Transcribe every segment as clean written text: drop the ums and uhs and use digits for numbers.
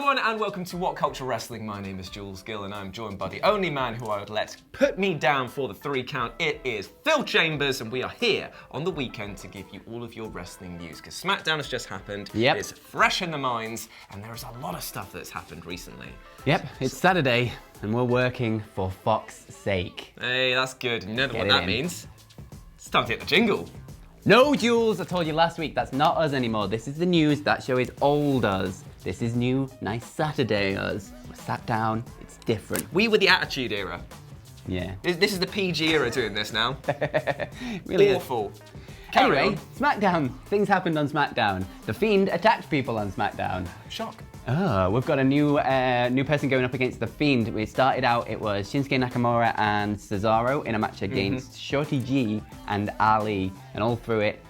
everyone, and welcome to What Culture Wrestling. My name is Jules Gill, and I'm joined by the only man who I would let put me down for the 3 count. It is Phil Chambers, and we are here on the weekend to give you all of your wrestling news, because SmackDown has just happened. Yep. It's fresh in the minds, and there is a lot of stuff that's happened recently. Yep, it's Saturday, and we're working for Fox's sake. Hey, that's good. You know what that means? It's time to hit the jingle. No, Jules, I told you last week, that's not us anymore. This is the news. That show is old us. This is new, nice Saturday us. We're sat down, it's different. We were the Attitude Era. Yeah. This is the PG era doing this now. Really awful. Carry anyway, on. SmackDown. Things happened on SmackDown. The Fiend attacked people on SmackDown. Shock. Oh, we've got a new person going up against The Fiend. It started out, it was Shinsuke Nakamura and Cesaro in a match against Shorty G and Ali. And all through it,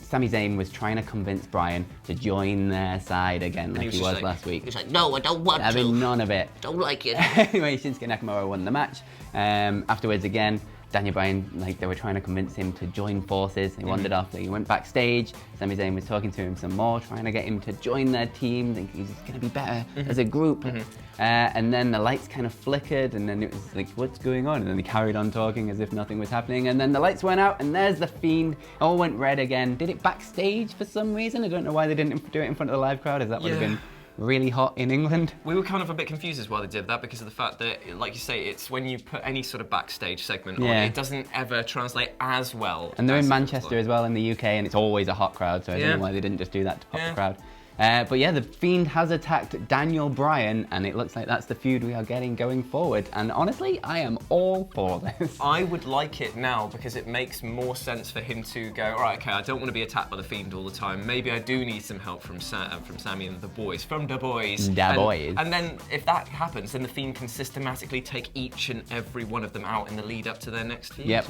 Sami Zayn was trying to convince Bryan to join their side again, like he was last week. He's like, no, I don't want to. Having none of it. Don't like it. Anyway, Shinsuke Nakamura won the match. Afterwards, again, Daniel Bryan, they were trying to convince him to join forces. He wandered off. He went backstage. Sami Zayn was talking to him some more, trying to get him to join their team. Thinking he's going to be better as a group. And then the lights kind of flickered, and then it was like, what's going on? And then they carried on talking as if nothing was happening. And then the lights went out, and there's the Fiend. All went red again. Did it backstage for some reason. I don't know why they didn't do it in front of the live crowd, as that would have been really hot in England. We were kind of a bit confused as why they did that, because of the fact that, like you say, it's when you put any sort of backstage segment on, it doesn't ever translate as well. And they're in Manchester as well in the UK, and it's always a hot crowd, so I don't know why they didn't just do that to pop the crowd. But yeah, the Fiend has attacked Daniel Bryan, and it looks like that's the feud we are getting going forward. And honestly, I am all for this. I would like it now, because it makes more sense for him to go, all right, okay, I don't want to be attacked by the Fiend all the time. Maybe I do need some help from Sammy and the boys, from the boys. And then if that happens, then the Fiend can systematically take each and every one of them out in the lead up to their next feud. Yep.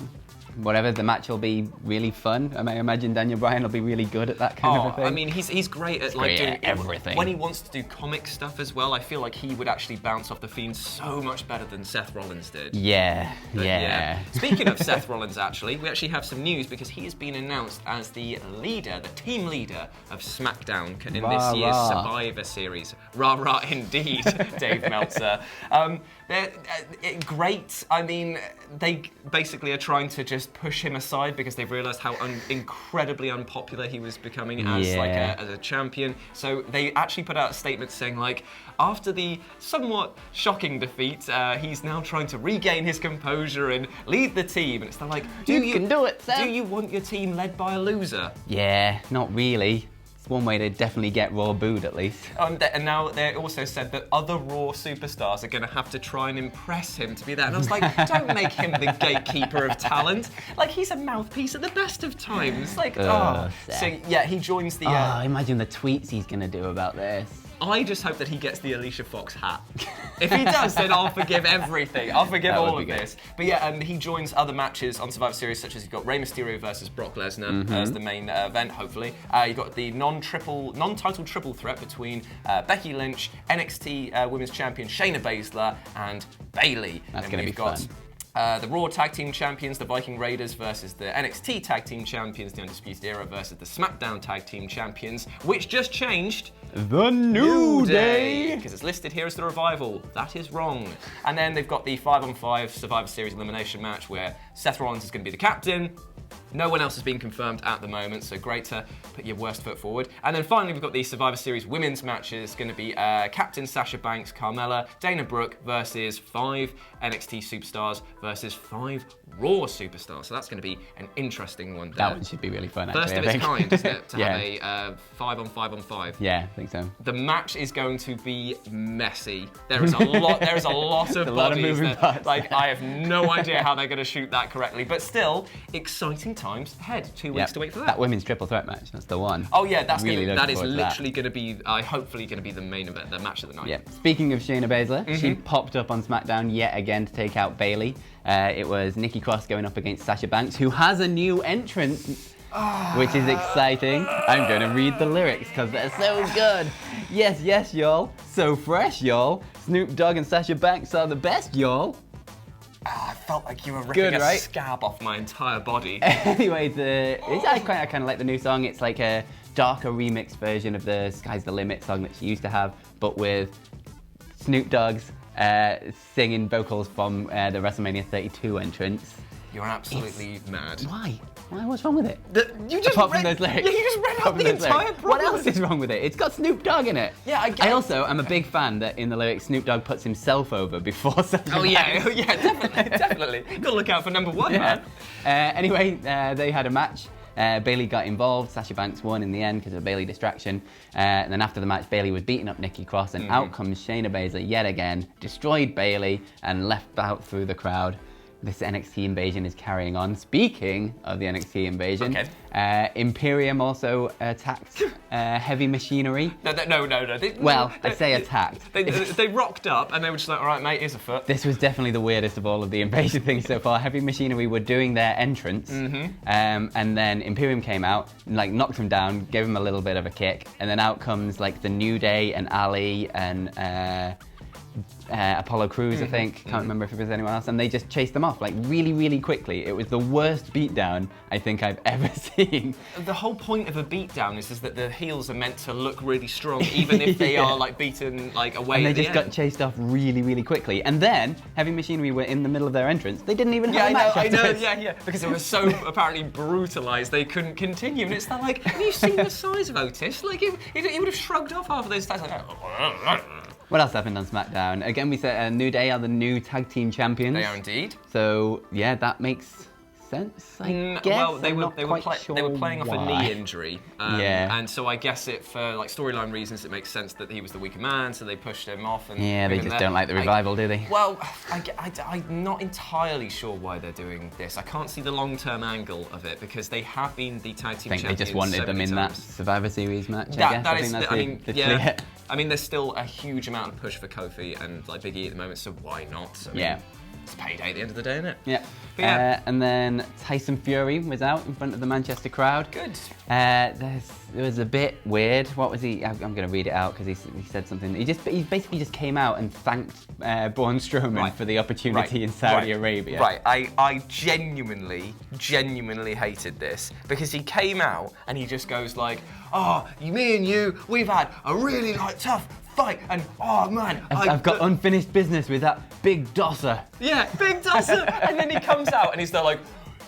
Whatever, the match will be really fun. I imagine Daniel Bryan will be really good at that kind of a thing. I mean, he's great at doing everything. When he wants to do comic stuff as well, I feel like he would actually bounce off the Fiend so much better than Seth Rollins did. Yeah. Speaking of Seth Rollins, actually, we actually have some news, because he has been announced as the leader, the team leader of SmackDown in this year's Survivor Series. Rah rah indeed, Dave Meltzer. They're great. I mean, they basically are trying to just push him aside, because they've realised how incredibly unpopular he was becoming as as a champion. So they actually put out a statement saying, like, after the somewhat shocking defeat, he's now trying to regain his composure and lead the team. And it's like, you can do it, Sam. Do you want your team led by a loser? Yeah, not really. One way to definitely get Raw booed, at least. And now they also said that other Raw superstars are going to have to try and impress him to be there. And I was like, don't make him the gatekeeper of talent. Like, he's a mouthpiece at the best of times. Like, So yeah, he joins the... imagine the tweets he's going to do about this. I just hope that he gets the Alicia Fox hat. If he does, then I'll forgive everything. I'll forgive all of this. But yeah, he joins other matches on Survivor Series, such as you've got Rey Mysterio versus Brock Lesnar as the main event, hopefully. You've got the non-title triple threat between Becky Lynch, NXT Women's Champion Shayna Baszler, and Bayley. That's going to be fun. The Raw Tag Team Champions, the Viking Raiders, versus the NXT Tag Team Champions, the Undisputed Era, versus the SmackDown Tag Team Champions, which just changed. The New Day! Because it's listed here as the Revival. That is wrong. And then they've got the 5-on-5 Survivor Series elimination match, where Seth Rollins is going to be the captain. No one else has been confirmed at the moment, so great to put your worst foot forward. And then finally, we've got the Survivor Series women's matches. It's going to be Captain Sasha Banks, Carmella, Dana Brooke versus 5 NXT superstars versus 5 Raw superstars. So that's going to be an interesting one. That one should be really fun, actually. First of its kind, isn't it? To have a 5-on-5-on-5. Yeah, I think so. The match is going to be messy. There is a lot. There is a lot of bodies. Moving parts. Like, I have no idea how they're going to shoot that correctly, but still exciting times ahead. 2 weeks to wait for that. That women's triple threat match, that's the one. Oh yeah, that is literally going to be, hopefully going to be the main event, the match of the night. Yeah. Speaking of Shayna Baszler, she popped up on SmackDown yet again to take out Bayley. It was Nikki Cross going up against Sasha Banks, who has a new entrant, which is exciting. I'm going to read the lyrics because they're so good. Yes, yes, y'all. So fresh, y'all. Snoop Dogg and Sasha Banks are the best, y'all. I felt like you were ripping a scab off my entire body. Anyway, I kind of like the new song. It's like a darker remix version of the Sky's the Limit song that she used to have, but with Snoop Dogg's singing vocals from the WrestleMania 32 entrance. You're absolutely mad. Why? What's wrong with it? You just Apart from those lyrics. Yeah, you just read out the entire problem. What else is wrong with it? It's got Snoop Dogg in it. Yeah, I get I also am a big fan that in the lyrics Snoop Dogg puts himself over before Sasha Oh yeah, definitely. Gotta look out for number one, man. Anyway, they had a match. Bayley got involved. Sasha Banks won in the end because of a Bayley distraction. And then after the match, Bayley was beating up Nikki Cross, and out comes Shayna Baszler yet again, destroyed Bayley, and left out through the crowd. This NXT invasion is carrying on. Speaking of the NXT invasion, Imperium also attacked Heavy Machinery. No. I say attacked. They rocked up and they were just like, all right, mate, here's a foot. This was definitely the weirdest of all of the invasion things so far. Heavy Machinery were doing their entrance, and then Imperium came out, like knocked them down, gave them a little bit of a kick, and then out comes like the New Day and Ali and Apollo Crews, I think. Can't remember if it was anyone else. And they just chased them off like really, really quickly. It was the worst beatdown I think I've ever seen. The whole point of a beatdown is that the heels are meant to look really strong, even if they are like beaten like away. And they just got chased off really, really quickly. And then Heavy Machinery were in the middle of their entrance. They didn't even have a match. I know, because they were so apparently brutalized they couldn't continue. And it's not like, have you seen the size of Otis? Like he would have shrugged off half of those stats. Like, what else happened on SmackDown? Again, we said New Day are the new tag team champions. They are indeed. So yeah, that makes sense, I guess. Well, they were playing off a knee injury, and so I guess for like storyline reasons, it makes sense that he was the weaker man, so they pushed him off. And they just don't like the revival, do they? Well, I'm not entirely sure why they're doing this. I can't see the long-term angle of it because they have been the tag team champions. I think they just wanted them in that Survivor Series match. I mean, there's still a huge amount of push for Kofi and like Big E at the moment, so why not? It's payday at the end of the day, isn't it? Yeah. And then Tyson Fury was out in front of the Manchester crowd. Good. There was a bit weird. What was he? I'm going to read it out because he said something. He basically just came out and thanked Braun Strowman for the opportunity in Saudi Arabia. Right. I genuinely hated this because he came out and he just goes like, me and you, we've had a really tough fight, and oh man, I've got unfinished business with that big dosser. Yeah, big dosser. And then he comes out and he's there like,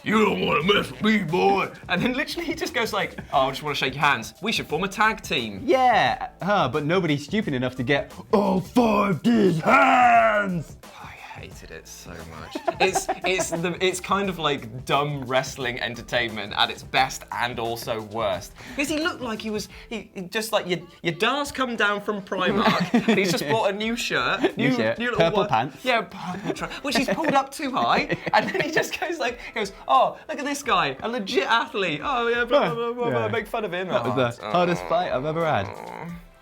you don't want to mess with me, boy. And then literally he just goes like, I just want to shake your hands. We should form a tag team. Yeah, but nobody's stupid enough to get all 5 of these hands. I hated it so much. It's kind of like dumb wrestling entertainment at its best and also worst. Because he looked like he just like your dar's come down from Primark and he's just bought a new shirt, new little purple pants. Yeah, purple which he's pulled up too high, and then he just goes, oh, look at this guy, a legit athlete. Oh yeah, blah blah blah blah. Make fun of him. That was the hardest fight I've ever had.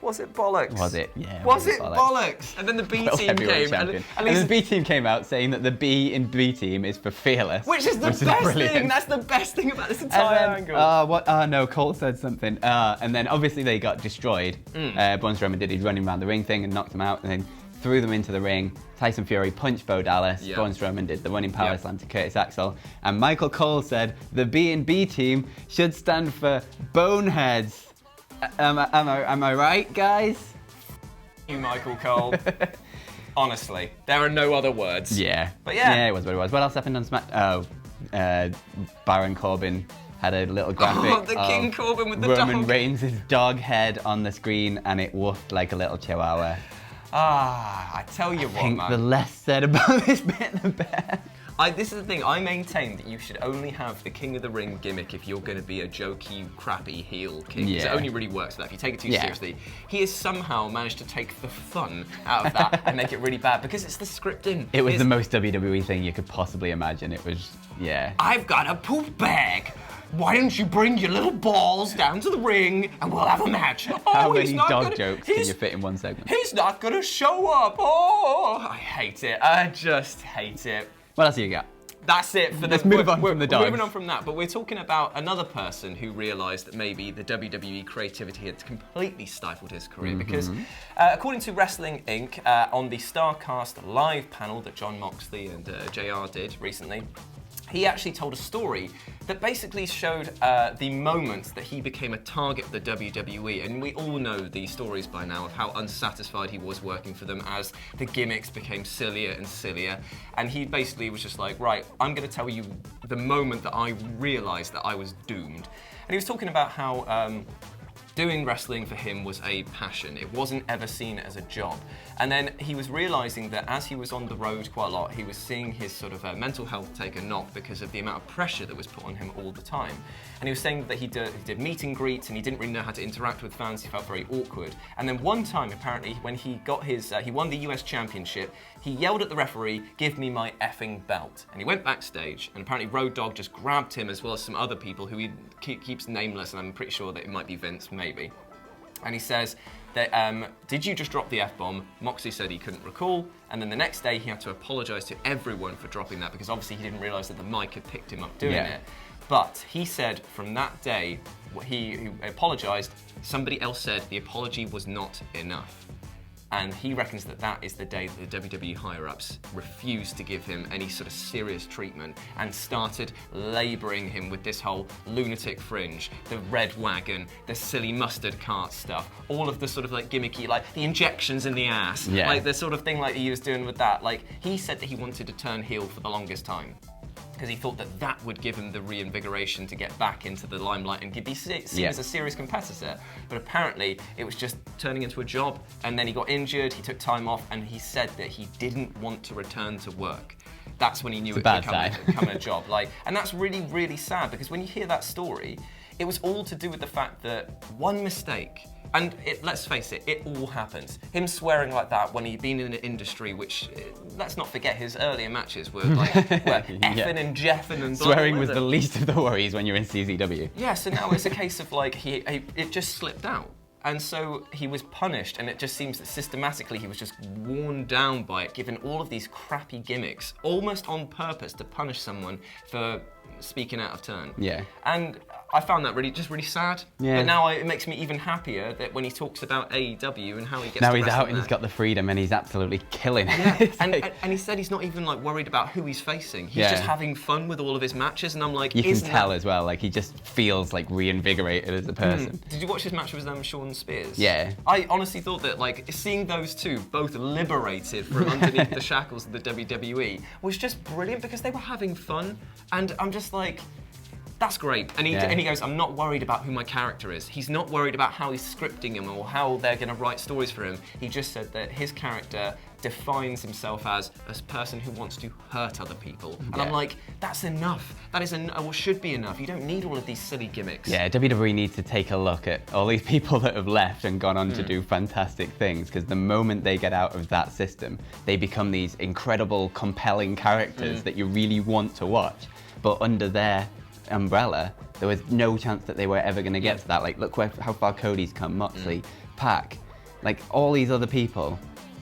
Was it bollocks? Was it? Yeah. Was it bollocks? And then the B team came, and the B team came out saying that the B in B team is for fearless, which is the best thing. That's the best thing about this entire angle. No, Cole said something, and then obviously they got destroyed. Braun Strowman did his running around the ring thing and knocked them out, and then threw them into the ring. Tyson Fury punched Bo Dallas. Braun Strowman did the running power slam to Curtis Axel, and Michael Cole said the B and B team should stand for boneheads. Am I right, guys? You, Michael Cole. Honestly, there are no other words. Yeah. But yeah, it was what it was. What else happened on SmackDown? Baron Corbin had a little graphic the King Corbin with the Roman dog. Reigns' dog head on the screen, and it woofed like a little chihuahua. I tell you what, man. The less said about this bit, the better. This is the thing, I maintain that you should only have the King of the Ring gimmick if you're going to be a jokey, crappy heel king. Because it only really works for that. If you take it too seriously, he has somehow managed to take the fun out of that and make it really bad because it's the scripting. It was the most WWE thing you could possibly imagine. It was, I've got a poop bag. Why don't you bring your little balls down to the ring and we'll have a match? How many dog jokes can you fit in one segment? He's not going to show up. Oh, I hate it. I just hate it. What else have you got? That's it for Let's move on from the dogs. We're moving on from that, but we're talking about another person who realised that maybe the WWE creativity had completely stifled his career because, according to Wrestling Inc., on the StarCast live panel that Jon Moxley and JR did recently, he actually told a story that basically showed the moment that he became a target of the WWE. And we all know these stories by now of how unsatisfied he was working for them as the gimmicks became sillier and sillier. And he basically was just like, right, I'm going to tell you the moment that I realised that I was doomed. And he was talking about how doing wrestling for him was a passion. It wasn't ever seen as a job. And then he was realizing that as he was on the road quite a lot, he was seeing his sort of mental health take a knock because of the amount of pressure that was put on him all the time. And he was saying that he did meet and greets and he didn't really know how to interact with fans. He felt very awkward. And then one time, apparently, when he got his, he won the US Championship, he yelled at the referee, "Give me my effing belt." And he went backstage, and apparently Road Dogg just grabbed him as well as some other people who he keeps nameless, and I'm pretty sure that it might be Vince, maybe. And he says that, did you just drop the F-bomb? Moxley said he couldn't recall, and then the next day he had to apologise to everyone for dropping that because obviously he didn't realise that the mic had picked him up doing it. But he said from that day, he apologised, somebody else said the apology was not enough. And he reckons that that is the day that the WWE higher-ups refused to give him any sort of serious treatment and started labouring him with this whole lunatic fringe, the red wagon, the silly mustard cart stuff, all of the sort of like gimmicky, like the injections in the ass, like the sort of thing like he was doing with that. Like he said that he wanted to turn heel for the longest time, because he thought that that would give him the reinvigoration to get back into the limelight and be seen as a serious competitor. But apparently, it was just turning into a job, and then he got injured, he took time off, and he said that he didn't want to return to work. That's when he knew it was becoming a job. And that's really, really sad, because when you hear that story, it was all to do with the fact that one mistake, and let's face it, it all happens. Him swearing like that when he'd been in an industry which, let's not forget, his earlier matches were like effing and jeffing and swearing was the least of the worries when you're in CZW. Yeah, so now it's a case of like, it just slipped out. And so he was punished, and it just seems that systematically he was just worn down by it, given all of these crappy gimmicks, almost on purpose to punish someone for speaking out of turn. Yeah. And I found that really sad. Yeah. But now it makes me even happier that when he talks about AEW and how he gets now to he's out and there. he's got the freedom and he's absolutely killing it. Yeah. and he said he's not even like worried about who he's facing. He's just having fun with all of his matches, and I'm like, you can tell as well, like he just feels like reinvigorated as a person. Did you watch his match with Sean Spears? Yeah. I honestly thought that like seeing those two both liberated from underneath the shackles of the WWE was just brilliant, because they were having fun, and I'm just like, that's great. And he goes, I'm not worried about who my character is. He's not worried about how he's scripting him or how they're going to write stories for him. He just said that his character defines himself as a person who wants to hurt other people. And I'm like, that's enough. That is or should be enough. You don't need all of these silly gimmicks. Yeah, WWE needs to take a look at all these people that have left and gone on to do fantastic things, because the moment they get out of that system, they become these incredible, compelling characters that you really want to watch. But under their umbrella, there was no chance that they were ever going to get to that. Like, look how far Cody's come, Moxley, Pac, like all these other people.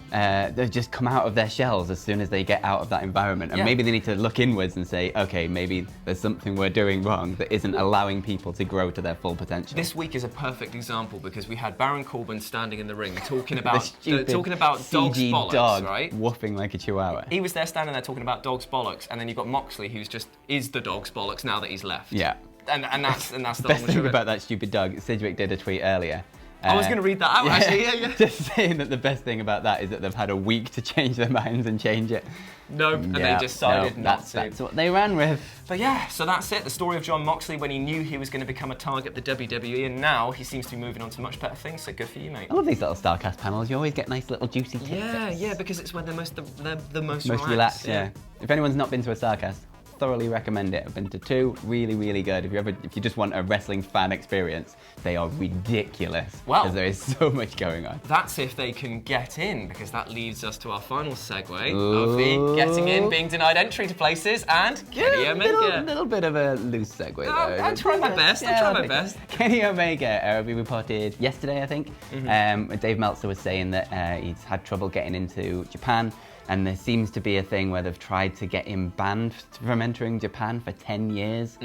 They've just come out of their shells as soon as they get out of that environment, and maybe they need to look inwards and say, okay, maybe there's something we're doing wrong that isn't allowing people to grow to their full potential. This week is a perfect example, because we had Baron Corbin standing in the ring talking about CG dog's bollocks, dog right? Woofing like a chihuahua. He was there standing there talking about dog's bollocks, and then you've got Moxley, who's just is the dog's bollocks now that he's left. Yeah. And that's the best thing about that stupid dog. Sidgwick did a tweet earlier. I was going to read that out, actually, Just saying that the best thing about that is that they've had a week to change their minds and change it. Nope, and they decided not to. That's what they ran with. But yeah, so that's it. The story of Jon Moxley when he knew he was going to become a target of the WWE, and now he seems to be moving on to much better things, so good for you, mate. I love these little StarCast panels. You always get nice little juicy tidbits. Yeah, because it's when they're the most relaxed. Yeah. If anyone's not been to a StarCast, thoroughly recommend it. I've been to 2, really good. If you just want a wrestling fan experience, they are ridiculous. Well, because there is so much going on. That's if they can get in, because that leads us to our final segue of the getting in, being denied entry to places, and Kenny Omega. A little bit of a loose segue though. I try my best. Kenny Omega, we reported yesterday, I think. Dave Meltzer was saying that he's had trouble getting into Japan. And there seems to be a thing where they've tried to get him banned from entering Japan for 10 years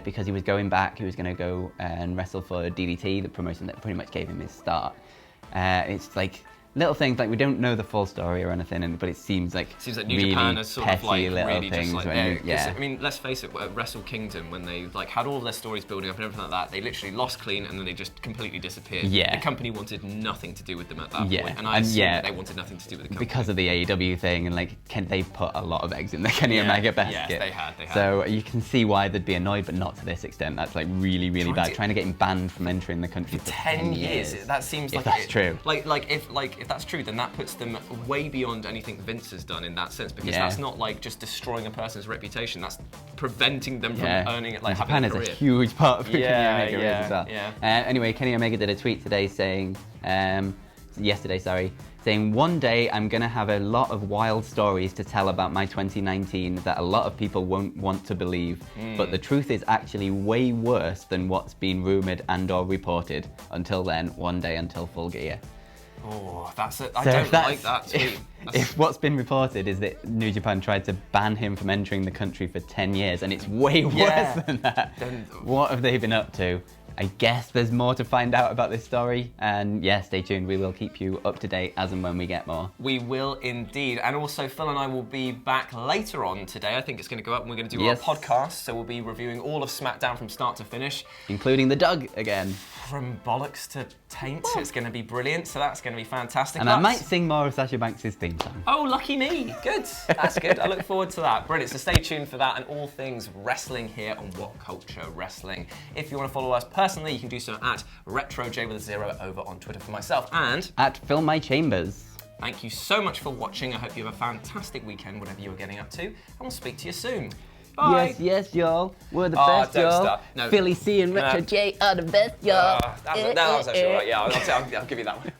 because he was going back. He was going to go and wrestle for DDT, the promotion that pretty much gave him his start. It's like little things like we don't know the full story or anything, but it seems like New really Japan is sort of like little really things. just like when I mean, let's face it, at Wrestle Kingdom, when they like had all of their stories building up and everything like that, they literally lost clean and then they just completely disappeared. Yeah. The company wanted nothing to do with them at that point, and I and assume that they wanted nothing to do with the company because of the AEW thing, and like they put a lot of eggs in the Kenny Omega basket. Yes, they had. So you can see why they'd be annoyed, but not to this extent. That's like really bad. Trying to get him banned from entering the country for 10 years. That seems like that's true. If that's true, then that puts them way beyond anything Vince has done in that sense, because that's not like just destroying a person's reputation. That's preventing them from earning it, like having a career. Japan is a huge part of who Kenny Omega is as well. Yeah. Anyway, Kenny Omega did a tweet today saying, saying, one day I'm going to have a lot of wild stories to tell about my 2019 that a lot of people won't want to believe. But the truth is actually way worse than what's been rumoured and or reported. Until then, one day until Full Gear. Oh, that's it. I don't like that tweet. If what's been reported is that New Japan tried to ban him from entering the country for 10 years, and it's way worse than that, then what have they been up to? I guess there's more to find out about this story, and stay tuned. We will keep you up to date as and when we get more. We will indeed. And also, Phil and I will be back later on today. I think it's going to go up and we're going to do our podcast, so we'll be reviewing all of SmackDown from start to finish. Including the Doug again. From bollocks to taint. It's going to be brilliant, so that's going to be fantastic. And I might sing more of Sasha Banks' theme song. Oh, lucky me. Good. That's good. I look forward to that. Brilliant. So stay tuned for that and all things wrestling here on WhatCulture Wrestling. If you want to follow us personally, you can do so at RetroJ with a 0 over on Twitter for myself, and at Fill My Chambers. Thank you so much for watching. I hope you have a fantastic weekend, whatever you are getting up to, and we'll speak to you soon. Bye. Yes, y'all. We're the best, y'all. Stop. No. Philly C and Retro J are the best, y'all. That was actually all right. Yeah, I'll give you that one.